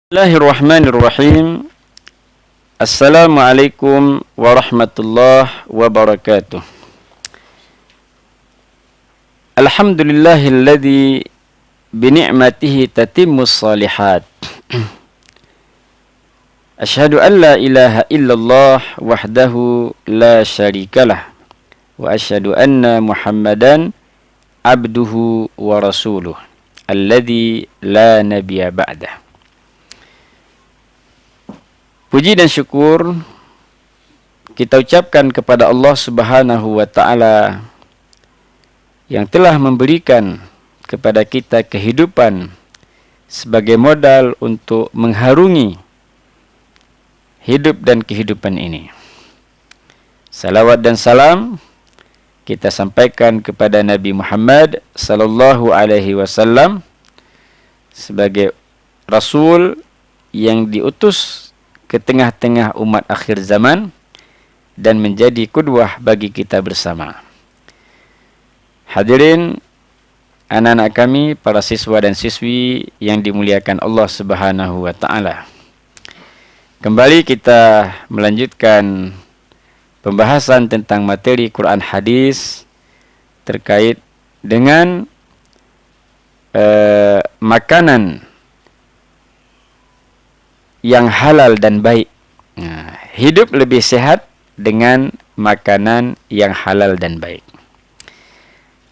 Bismillahirrahmanirrahim. Assalamualaikum warahmatullahi wabarakatuh. Alhamdulillahilladzi bini'matihi tatimmus salihat. Asyhadu an la ilaha illallah wahdahu la syarikalah wa asyhadu anna Muhammadan abduhu wa rasuluh alladzi la nabiyya ba'dah. Puji dan syukur kita ucapkan kepada Allah Subhanahu wa taala yang telah memberikan kepada kita kehidupan sebagai modal untuk mengharungi hidup dan kehidupan ini. Salawat dan salam kita sampaikan kepada Nabi Muhammad sallallahu alaihi wasallam sebagai rasul yang diutus ke tengah-tengah umat akhir zaman dan menjadi qudwah bagi kita bersama. Hadirin anak-anak kami, para siswa dan siswi yang dimuliakan Allah Subhanahu wa taala. Kembali kita melanjutkan pembahasan tentang materi Quran hadis terkait dengan makanan yang halal dan baik. Hidup lebih sehat dengan makanan yang halal dan baik.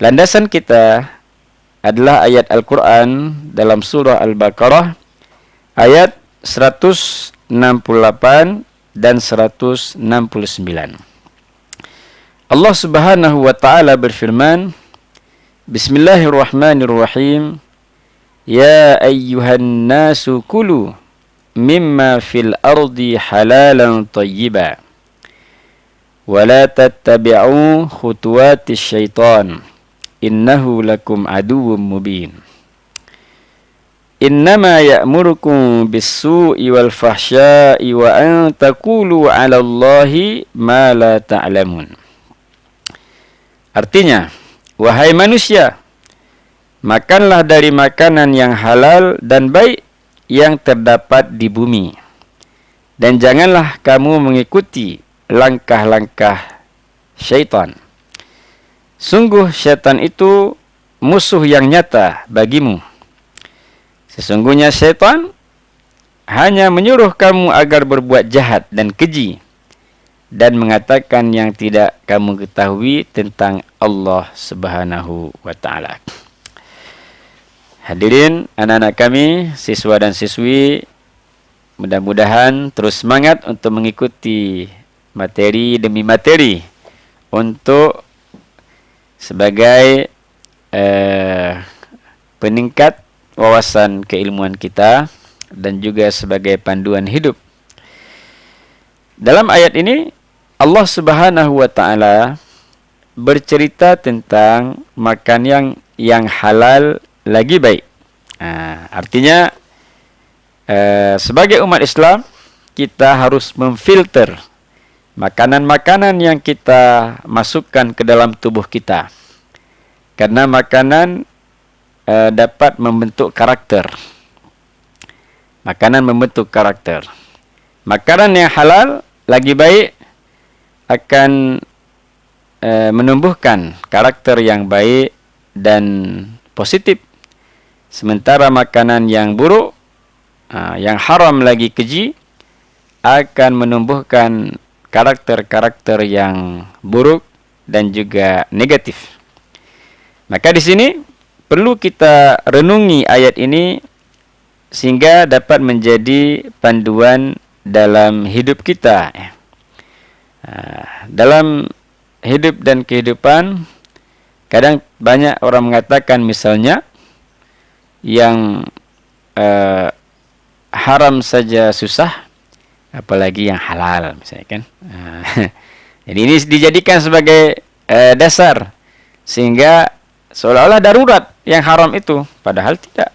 Landasan kita adalah ayat Al-Quran dalam surah Al-Baqarah ayat 168 dan 169. Allah Subhanahu wa taala berfirman, Bismillahirrahmanirrahim. Ya ayyuhan nasu kulu mimma fil ardi halalan tayyiba wa la tattabi'u khutuwatis syaitan innahu lakum aduwwum mubin. Innama ya'murukum bis-su'i wal fahsya'i wa an taqulu 'ala Allahi ma la ta'lamun. Artinya, wahai manusia, makanlah dari makanan yang halal dan baik yang terdapat di bumi, dan janganlah kamu mengikuti langkah-langkah syaitan. Sungguh syaitan itu musuh yang nyata bagimu. Sesungguhnya syaitan hanya menyuruh kamu agar berbuat jahat dan keji dan mengatakan yang tidak kamu ketahui tentang Allah Subhanahu wa taala. Hadirin anak-anak kami, siswa dan siswi, mudah-mudahan terus semangat untuk mengikuti materi demi materi untuk sebagai peningkat wawasan keilmuan kita dan juga sebagai panduan hidup. Dalam ayat ini Allah Subhanahu wa taala bercerita tentang makan yang halal lagi baik. Artinya sebagai umat Islam kita harus memfilter makanan-makanan yang kita masukkan ke dalam tubuh kita, karena makanan dapat membentuk karakter. Makanan membentuk karakter. Makanan yang halal lagi baik akan menumbuhkan karakter yang baik dan positif. Sementara makanan yang buruk, yang haram lagi keji, akan menumbuhkan karakter-karakter yang buruk dan juga negatif. Maka di sini perlu kita renungi ayat ini sehingga dapat menjadi panduan dalam hidup kita. Dalam hidup dan kehidupan, kadang banyak orang mengatakan misalnya yang haram saja susah, apalagi yang halal misalnya kan. Jadi ini dijadikan sebagai dasar sehingga seolah-olah darurat yang haram itu, padahal tidak.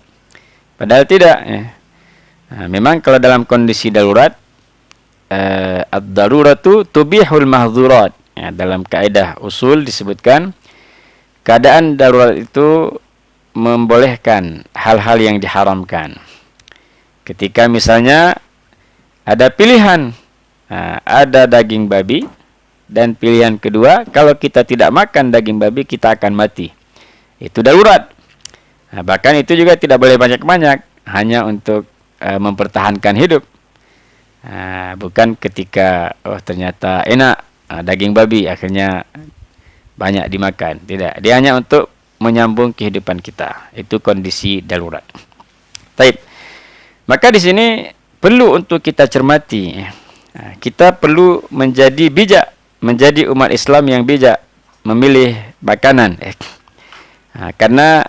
Memang kalau dalam kondisi darurat, ad-daruratu tubihul mahdzurat. Dalam kaidah usul disebutkan keadaan darurat itu membolehkan hal-hal yang diharamkan. Ketika misalnya ada pilihan, ada daging babi, dan pilihan kedua, kalau kita tidak makan daging babi, kita akan mati. Itu darurat. Bahkan itu juga tidak boleh banyak-banyak, hanya untuk mempertahankan hidup. Bukan ketika ternyata enak daging babi, akhirnya banyak dimakan. Tidak, dia hanya untuk menyambung kehidupan kita. Itu kondisi darurat. Baik. Maka di sini perlu untuk kita cermati. Kita perlu menjadi bijak, menjadi umat Islam yang bijak memilih makanan. Karena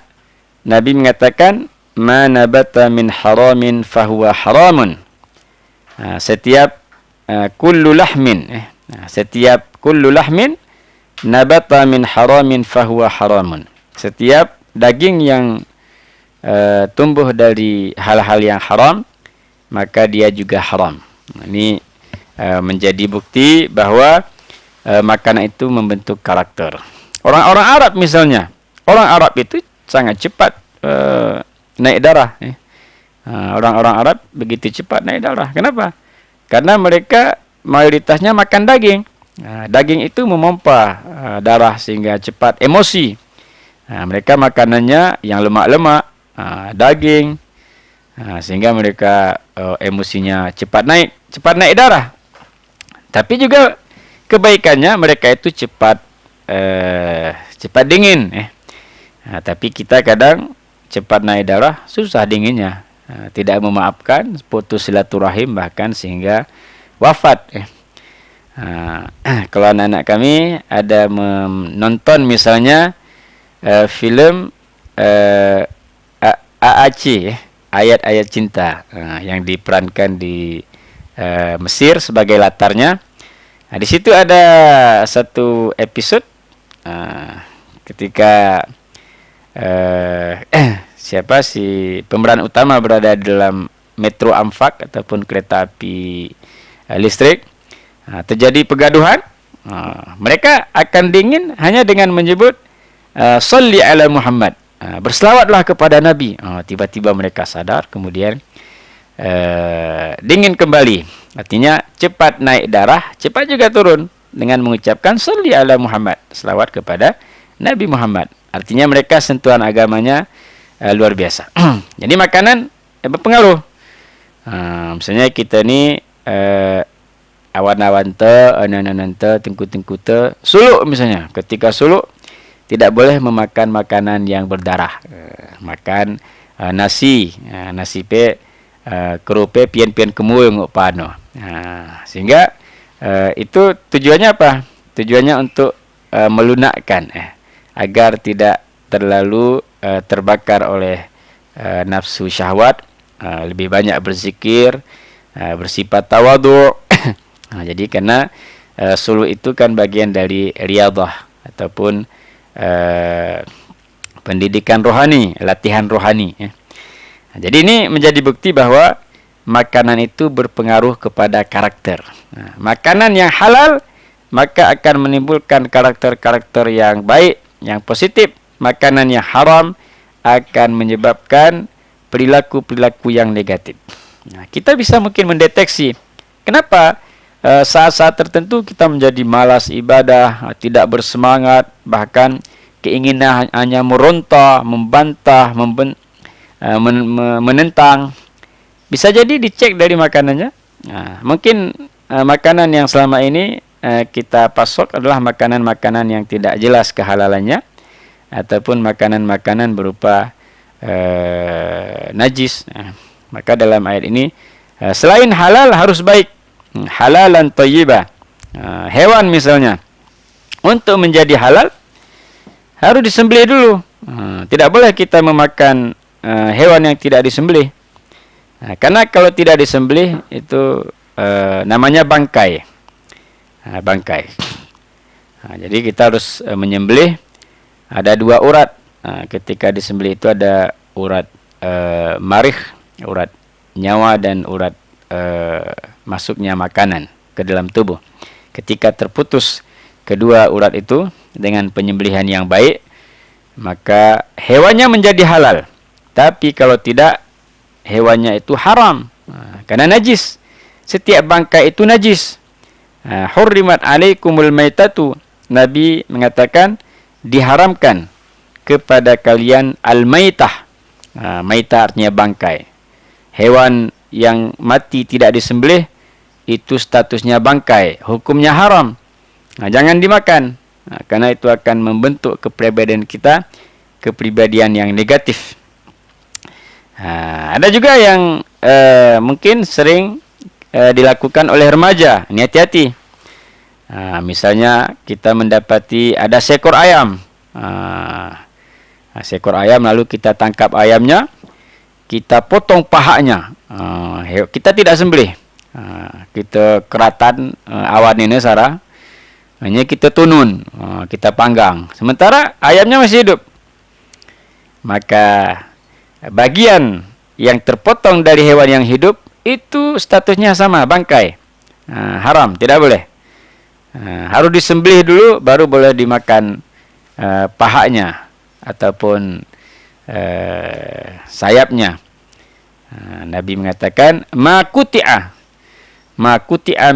Nabi mengatakan, "Ma nabata min haramin fahuwa haramun." Setiap kullu lahmin, setiap kullu lahmin nabata min haramin fahuwa haramun. Setiap daging yang tumbuh dari hal-hal yang haram, maka dia juga haram. Ini menjadi bukti bahwa makanan itu membentuk karakter. Orang-orang Arab misalnya, orang Arab itu sangat cepat naik darah. Orang-orang Arab begitu cepat naik darah. Kenapa? Karena mereka mayoritasnya makan daging. Daging itu memompa darah sehingga cepat emosi. Mereka makanannya yang lemak-lemak, daging, sehingga mereka emosinya cepat naik darah. Tapi juga kebaikannya mereka itu cepat dingin. Tapi kita kadang cepat naik darah, susah dinginnya. Tidak memaafkan, putus silaturahim, bahkan sehingga wafat. Kalau anak-anak kami ada menonton misalnya film AAC, ayat-ayat cinta, yang diperankan di Mesir sebagai latarnya. Di situ ada satu episode ketika siapa si pemeran utama berada di dalam metro Amfak ataupun kereta api listrik. Terjadi pegaduhan. Mereka akan dingin hanya dengan menyebut Salli ala Muhammad, berselawatlah kepada Nabi. Tiba-tiba mereka sadar, kemudian dingin kembali. Artinya cepat naik darah, cepat juga turun dengan mengucapkan Salli ala Muhammad, selawat kepada Nabi Muhammad. Artinya mereka sentuhan agamanya luar biasa. Jadi makanan berpengaruh. Misalnya kita ni awan-awan te, anan-anan te, tengku-tengku te, suluk misalnya. Ketika suluk tidak boleh memakan makanan yang berdarah. Makan nasi, nasi pe kerupe pian-pian kemul ngok pano. Sehingga itu tujuannya apa? Tujuannya untuk melunakkan, agar tidak terlalu terbakar oleh nafsu syahwat, lebih banyak berzikir, bersifat tawadhu. Jadi karena suluk itu kan bagian dari riyadhah ataupun pendidikan rohani, latihan rohani. Jadi ini menjadi bukti bahwa makanan itu berpengaruh kepada karakter. Makanan yang halal maka akan menimbulkan karakter-karakter yang baik, yang positif. Makanan yang haram akan menyebabkan perilaku-perilaku yang negatif. Kita bisa mungkin mendeteksi kenapa saat-saat tertentu kita menjadi malas ibadah, tidak bersemangat, bahkan keinginan hanya meronta, membantah, menentang. Bisa jadi dicek dari makanannya. Mungkin makanan yang selama ini kita pasok adalah makanan-makanan yang tidak jelas kehalalannya, ataupun makanan-makanan berupa najis. Maka dalam ayat ini selain halal harus baik, halalan thayyibah. Hewan misalnya, untuk menjadi halal harus disembelih dulu. Tidak boleh kita memakan hewan yang tidak disembelih. Karena kalau tidak disembelih itu namanya bangkai. Bangkai. Jadi kita harus menyembelih. Ada dua urat. Ketika disembelih itu ada urat marikh, urat nyawa, dan urat masuknya makanan ke dalam tubuh. Ketika terputus kedua urat itu dengan penyembelihan yang baik, maka hewannya menjadi halal. Tapi kalau tidak, hewannya itu haram. Karena najis. Setiap bangkai itu najis. Hurrimat alaikumul maitatu. Nabi mengatakan diharamkan kepada kalian al-maitah. Maitah artinya bangkai. Hewan yang mati tidak disembelih itu statusnya bangkai, hukumnya haram. Jangan dimakan. Karena itu akan membentuk kepribadian kita, kepribadian yang negatif. Ada juga yang mungkin sering dilakukan oleh remaja. Ini hati-hati. Misalnya kita mendapati ada seekor ayam. Seekor ayam, lalu kita tangkap ayamnya, kita potong pahanya. Kita tidak sembelih. Kita keratan awan ini Sarah. Hanya kita tunun, kita panggang. Sementara ayamnya masih hidup. Maka bagian yang terpotong dari hewan yang hidup itu statusnya sama, bangkai. Haram, tidak boleh. Harus disembelih dulu baru boleh dimakan pahanya ataupun sayapnya. Nabi mengatakan ma kuti'a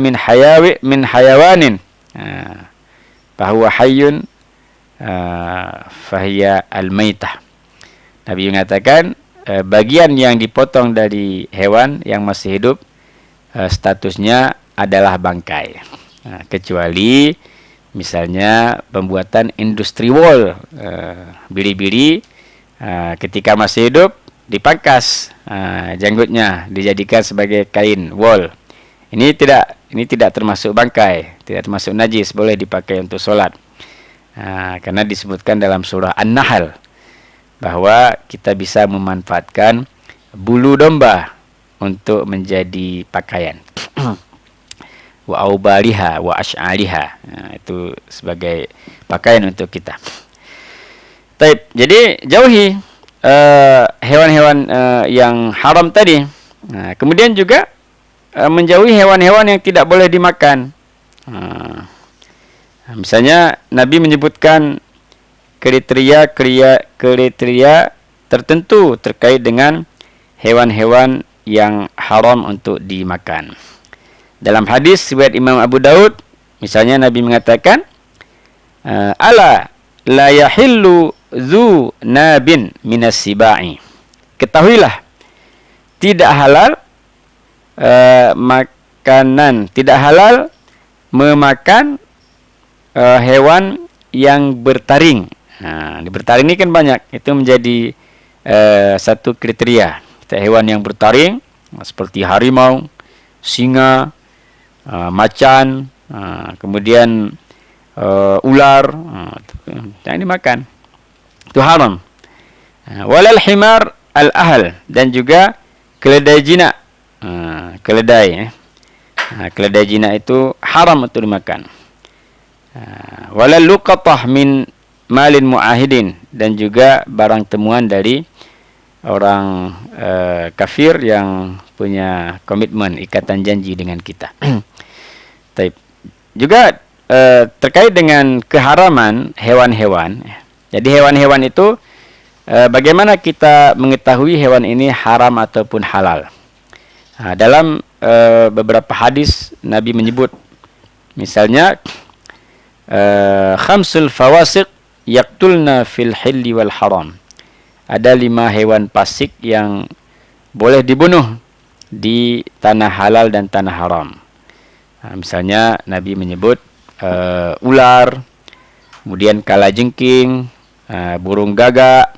min hayawanin fahuwa hayyun fahiya al-maitah. Nabi mengatakan bagian yang dipotong dari hewan yang masih hidup statusnya adalah bangkai. Kecuali misalnya pembuatan industri wol, biri-biri ketika masih hidup dipangkas janggutnya, dijadikan sebagai kain wol. Ini tidak termasuk bangkai, tidak termasuk najis, boleh dipakai untuk sholat. Karena disebutkan dalam surah An-Nahl bahwa kita bisa memanfaatkan bulu domba untuk menjadi pakaian. Wa aubaliha wa ash'aliha. Itu sebagai pakaian untuk kita. Taib. Jadi jauhi hewan-hewan yang haram tadi. Kemudian juga menjauhi hewan-hewan yang tidak boleh dimakan. Misalnya Nabi menyebutkan kriteria tertentu terkait dengan hewan-hewan yang haram untuk dimakan. Dalam hadis riwayat Imam Abu Daud, misalnya Nabi mengatakan, ala la yahillu dzu nabin minas sibai. Ketahuilah, tidak halal tidak halal memakan hewan yang bertaring. Bertaring ini kan banyak. Itu menjadi satu kriteria. Hewan yang bertaring seperti harimau, singa, macan, kemudian ular, jangan dimakan. Itu haram. Walal himar al-ahl, dan juga keledai jinak. Keledai jinak itu haram untuk dimakan. Walal luqatah min malin muahidin, dan juga barang temuan dari orang kafir yang punya komitmen, ikatan janji dengan kita. Juga terkait dengan keharaman hewan-hewan. Jadi hewan-hewan itu bagaimana kita mengetahui hewan ini haram ataupun halal? Dalam beberapa hadis Nabi menyebut, misalnya khamsul fawasiq yaqtulna fil hilli wal haram. Ada 5 hewan fasik yang boleh dibunuh di tanah halal dan tanah haram. Misalnya Nabi menyebut ular, kemudian kalajengking, burung gagak,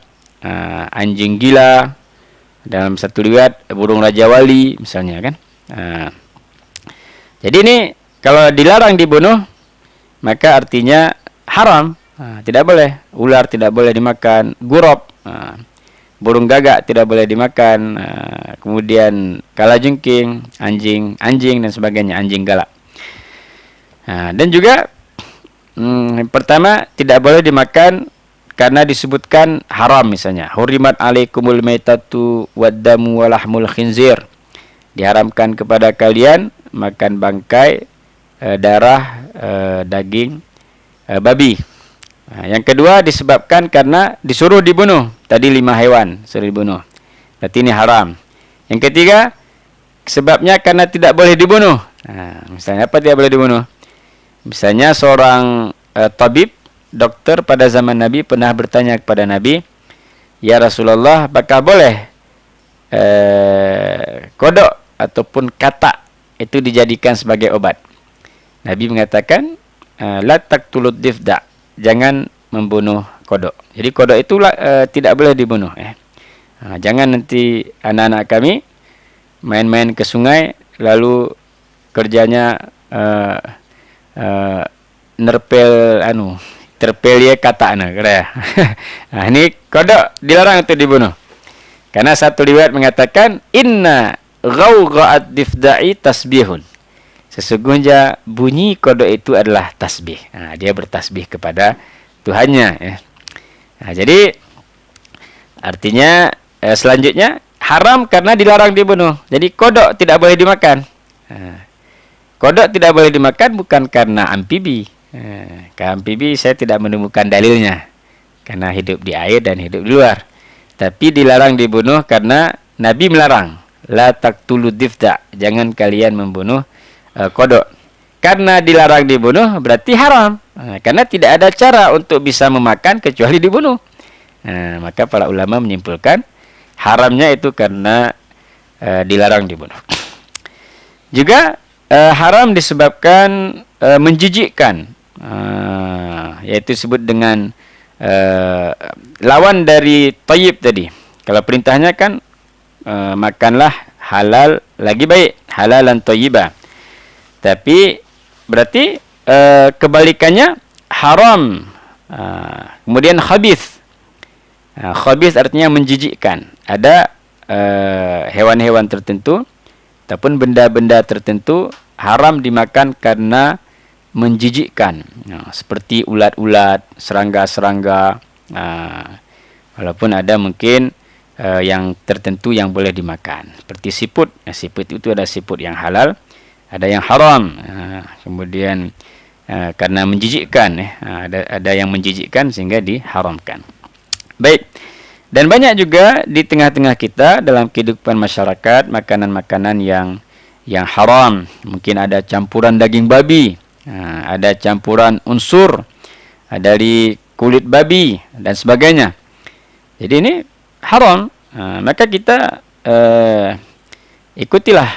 anjing gila, dalam satu riwayat burung raja wali misalnya kan. Jadi ini kalau dilarang dibunuh maka artinya haram, tidak boleh. Ular tidak boleh dimakan, gurab, burung gagak tidak boleh dimakan, kemudian kalajengking, anjing dan sebagainya, anjing galak. Dan juga pertama tidak boleh dimakan karena disebutkan haram, misalnya hurimat alaikumul maitatu waddamu walahmul khinzir, diharamkan kepada kalian makan bangkai, darah, daging babi. Yang kedua disebabkan karena disuruh dibunuh, tadi 5 hewan suruh dibunuh, berarti ini haram. Yang ketiga, sebabnya karena tidak boleh dibunuh. Misalnya apa tidak boleh dibunuh? Misalnya seorang tabib, dokter pada zaman Nabi pernah bertanya kepada Nabi, "Ya Rasulullah, apakah boleh kodok ataupun katak itu dijadikan sebagai obat?" Nabi mengatakan, "La taqtulud difda." Jangan membunuh kodok. Jadi kodok itu tidak boleh dibunuh. Jangan nanti anak-anak kami main-main ke sungai lalu kerjanya nerpel terpel ya kata ini kodok dilarang untuk dibunuh. Karena satu riwayat mengatakan inna ghawgha'ad difda'i tasbihun. Sesungguhnya bunyi kodok itu adalah tasbih. Dia bertasbih kepada Tuhannya ya. Jadi artinya selanjutnya haram karena dilarang dibunuh. Jadi kodok tidak boleh dimakan. Kodok tidak boleh dimakan bukan karena amfibi. Karena amfibi saya tidak menemukan dalilnya. Karena hidup di air dan hidup di luar. Tapi dilarang dibunuh karena Nabi melarang. La taqtulu difda. Jangan kalian membunuh kodok. Karena dilarang dibunuh berarti haram. Karena tidak ada cara untuk bisa memakan kecuali dibunuh. Maka para ulama menyimpulkan haramnya itu karena dilarang dibunuh. Juga haram disebabkan menjijikkan, yaitu disebut dengan lawan dari thayyib tadi. Kalau perintahnya kan makanlah halal lagi baik, halalan thayyiba. Tapi berarti kebalikannya haram. Kemudian khabith. Khabith artinya menjijikkan. Ada hewan-hewan tertentu ataupun benda-benda tertentu haram dimakan karena menjijikkan. Seperti ulat-ulat, serangga-serangga. Walaupun ada mungkin yang tertentu yang boleh dimakan. Seperti siput. Siput itu ada siput yang halal, ada yang haram. Kemudian karena menjijikkan, ada yang menjijikkan sehingga diharamkan. Baik. Dan banyak juga di tengah-tengah kita dalam kehidupan masyarakat makanan-makanan yang haram. Mungkin ada campuran daging babi, ada campuran unsur dari kulit babi dan sebagainya. Jadi ini haram. Maka kita ikutilah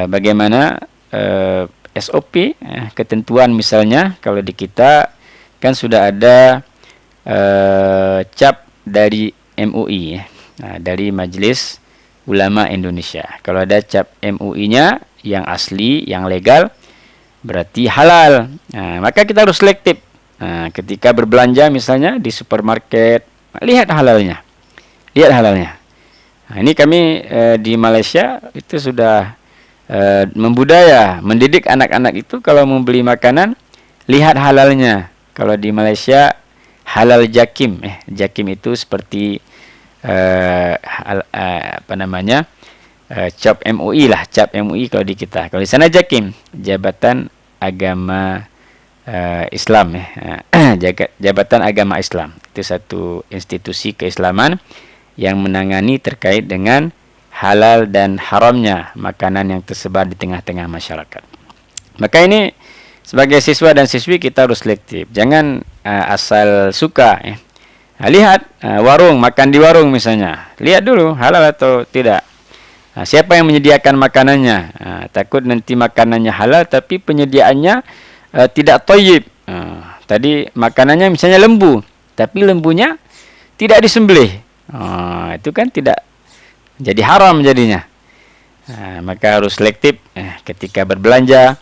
bagaimana SOP, ketentuan misalnya kalau di kita kan sudah ada cap dari MUI, dari Majelis Ulama Indonesia. Kalau ada cap MUI-nya yang asli, yang legal, berarti halal. Maka kita harus selektif. Ketika berbelanja misalnya di supermarket, lihat halalnya. Lihat halalnya. Ini kami di Malaysia itu sudah membudaya, mendidik anak-anak itu kalau membeli makanan, lihat halalnya. Kalau di Malaysia halal jakim. Jakim itu seperti cap MUI lah, cap MUI kalau di kita. Kalau di sana jakim, Jabatan Agama Islam. Jabatan Agama Islam. Itu satu institusi keislaman yang menangani terkait dengan halal dan haramnya makanan yang tersebar di tengah-tengah masyarakat. Maka ini sebagai siswa dan siswi kita harus selektif. Jangan asal suka. Lihat warung, makan di warung misalnya. Lihat dulu halal atau tidak. Siapa yang menyediakan makanannya? Takut nanti makanannya halal tapi penyediaannya tidak thayyib. Tadi makanannya misalnya lembu, tapi lembunya tidak disembelih. Itu kan tidak jadi haram jadinya. Maka harus selektif ketika berbelanja.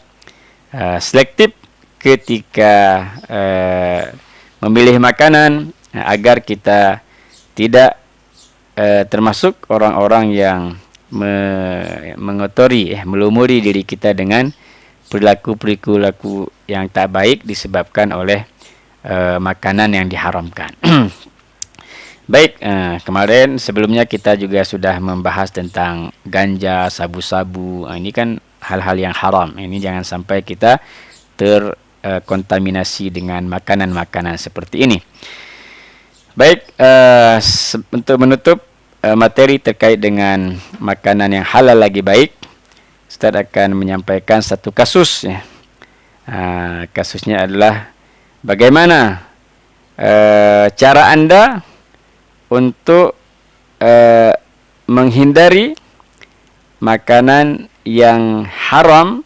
Selektif ketika memilih makanan agar kita tidak termasuk orang-orang yang mengotori, melumuri diri kita dengan perilaku-perilaku yang tak baik disebabkan oleh makanan yang diharamkan. Baik, kemarin sebelumnya kita juga sudah membahas tentang ganja, sabu-sabu. Ini kan hal-hal yang haram. Ini jangan sampai kita terkontaminasi dengan makanan-makanan seperti ini. Baik, untuk menutup materi terkait dengan makanan yang halal lagi baik, Ustaz akan menyampaikan satu kasus ya. Kasusnya adalah bagaimana cara Anda untuk menghindari makanan yang haram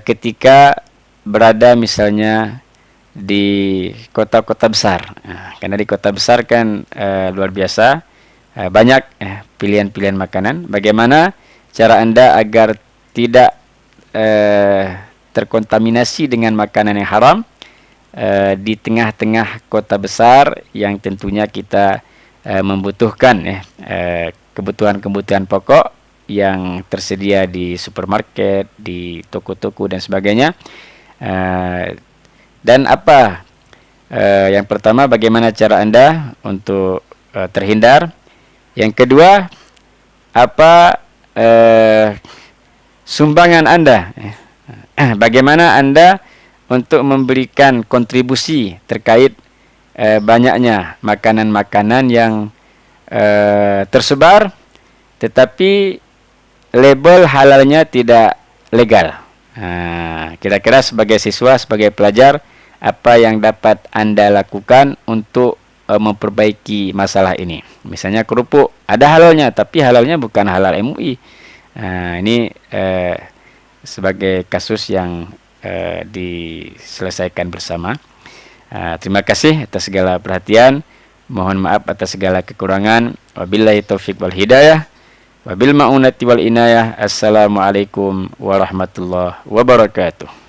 ketika berada misalnya di kota-kota besar. Karena di kota besar kan luar biasa banyak pilihan-pilihan makanan. Bagaimana cara Anda agar tidak terkontaminasi dengan makanan yang haram di tengah-tengah kota besar yang tentunya kita membutuhkan kebutuhan-kebutuhan pokok yang tersedia di supermarket, di toko-toko dan sebagainya. Dan apa yang pertama, bagaimana cara Anda untuk terhindar? Yang kedua, apa sumbangan Anda? Bagaimana Anda untuk memberikan kontribusi terkait banyaknya makanan-makanan yang tersebar tetapi label halalnya tidak legal. Kira-kira sebagai siswa, sebagai pelajar, apa yang dapat Anda lakukan untuk memperbaiki masalah ini? Misalnya kerupuk, ada halalnya, tapi halalnya bukan halal MUI. Ini sebagai kasus yang diselesaikan bersama. Terima kasih atas segala perhatian. Mohon maaf atas segala kekurangan. Wabillahi taufiq wal hidayah. Wabil ma'unati wal inayah. Assalamualaikum warahmatullahi wabarakatuh.